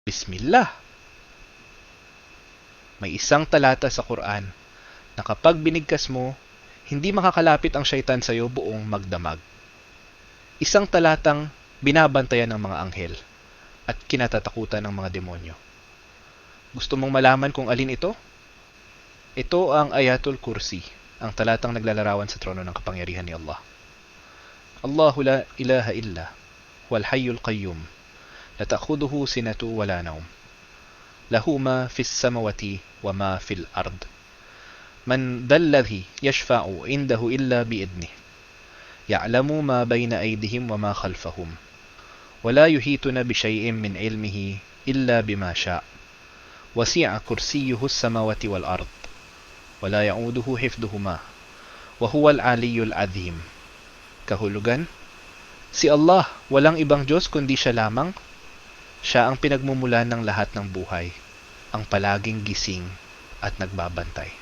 Bismillah! May isang talata sa Quran na kapag binigkas mo, hindi makakalapit ang syaitan sa iyo buong magdamag. Isang talatang binabantayan ng mga anghel at kinatatakutan ng mga demonyo. Gusto mong malaman kung alin ito? Ito ang Ayatul Kursi, ang talatang naglalarawan sa trono ng kapangyarihan ni Allah. Allahu la ilaha illa, wal hayyul qayyum, la ta'khuduhu sinatu wala nawm. Lahu ma fis samawati wa ma fil ard. Man dhal ladhi yashfa'u indahu illa bi'idnih. Ya'lamu ma bayna aydihim wa ma khalfahum. Wala yuhituna bi shay'in min ilmihi illa bima sha'. Wasi'a kursiyyuhu as-samawati wal ard. Wala ya'uduhu hifdhuhuma. Wa huwal 'aliyyul 'azim. Kahulugan: si Allah, walang ibang Diyos kundi Siya lamang. Siya ang pinagmumulan ng lahat ng buhay, ang palaging gising at nagbabantay.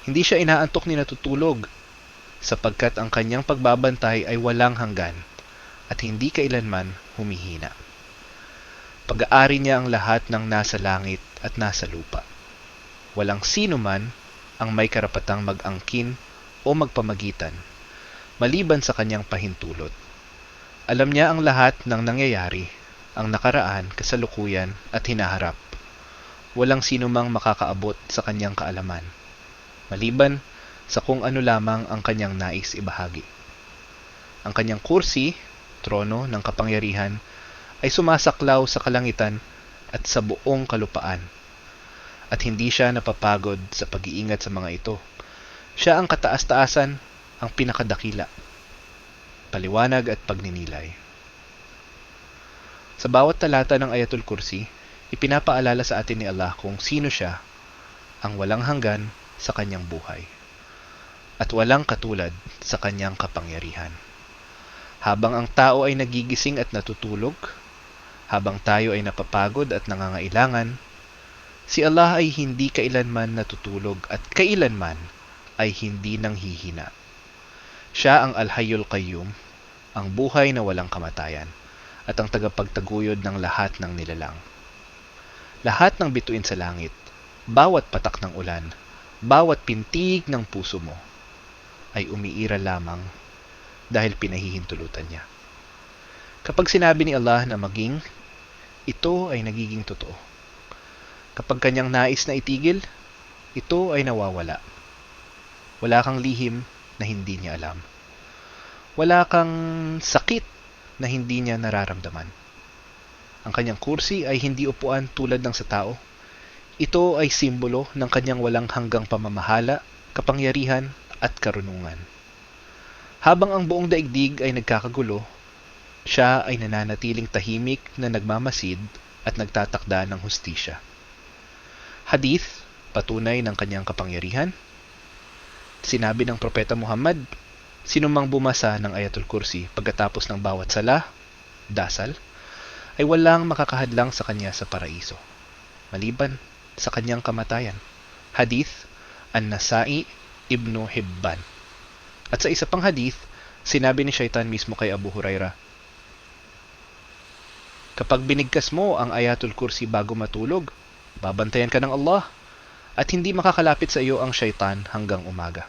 Hindi siya inaantok ni natutulog, sapagkat ang kanyang pagbabantay ay walang hanggan at hindi kailanman humihina. Pag-aari niya ang lahat ng nasa langit at nasa lupa. Walang sino man ang may karapatang mag-angkin o magpamagitan, maliban sa kanyang pahintulot. Alam niya ang lahat ng nangyayari, ang nakaraan, kasalukuyan at hinaharap. Walang sino mang makakaabot sa kanyang kaalaman, maliban sa kung ano lamang ang kanyang nais ibahagi. Ang kanyang kursi, trono ng kapangyarihan, ay sumasaklaw sa kalangitan at sa buong kalupaan. At hindi siya napapagod sa pag-iingat sa mga ito. Siya ang kataas-taasan, ang pinakadakila. Paliwanag at pagninilay. Sa bawat talata ng Ayatul Kursi, ipinapaalala sa atin ni Allah kung sino siya, ang walang hanggan sa kanyang buhay, at walang katulad sa kanyang kapangyarihan. Habang ang tao ay nagigising at natutulog, habang tayo ay napapagod at nangangailangan, si Allah ay hindi kailanman natutulog at kailanman ay hindi nanghihina. Siya ang Al-Hayyul Qayyum, ang buhay na walang kamatayan, at ang tagapagtaguyod ng lahat ng nilalang. Lahat ng bituin sa langit, bawat patak ng ulan, bawat pintig ng puso mo, ay umiiral lamang dahil pinahihintulutan niya. Kapag sinabi ni Allah na maging, ito ay nagiging totoo. Kapag kanyang nais na itigil, ito ay nawawala. Wala kang lihim na hindi niya alam. Wala kang sakit na hindi niya nararamdaman. Ang kanyang kursi ay hindi upuan tulad ng sa tao. Ito ay simbolo ng kanyang walang hanggang pamamahala, kapangyarihan at karunungan. Habang ang buong daigdig ay nagkakagulo, siya ay nananatiling tahimik na nagmamasid at nagtatakda ng hustisya. Hadith, patunay ng kanyang kapangyarihan. Sinabi ng Propeta Muhammad, sinumang bumasa ng Ayatul Kursi pagkatapos ng bawat sala, dasal, ay walang makakahadlang sa kanya sa paraiso, maliban sa kanyang kamatayan. Hadith, An-Nasa'i, Ibnu Hibban. At sa isa pang hadith, sinabi ni Shaitan mismo kay Abu Huraira, kapag binigkas mo ang Ayatul Kursi bago matulog, babantayan ka ng Allah at hindi makakalapit sa iyo ang Shaitan hanggang umaga.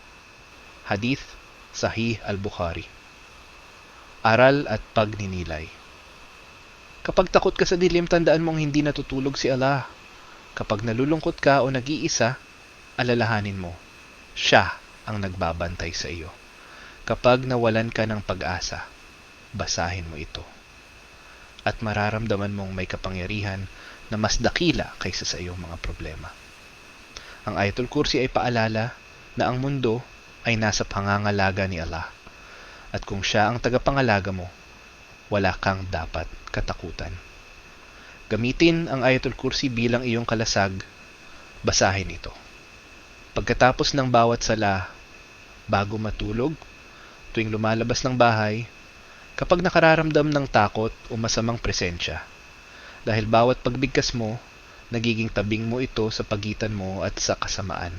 Hadith, Sahih al-Bukhari. Aral at pagninilay. Kapag takot ka sa dilim, tandaan mong hindi natutulog si Allah. Kapag nalulungkot ka o nag-iisa, alalahanin mo, Siya ang nagbabantay sa iyo. Kapag nawalan ka ng pag-asa, basahin mo ito. At mararamdaman mong may kapangyarihan na mas dakila kaysa sa iyong mga problema. Ang Ayatul Kursi ay paalala na ang mundo ay nasa pangangalaga ni Allah. At kung Siya ang tagapangalaga mo, wala kang dapat katakutan. Gamitin ang Ayatul Kursi bilang iyong kalasag, basahin ito. Pagkatapos ng bawat sala, bago matulog, tuwing lumalabas ng bahay, kapag nakararamdam ng takot o masamang presensya, dahil bawat pagbigkas mo, nagiging tabing mo ito sa pagitan mo at sa kasamaan.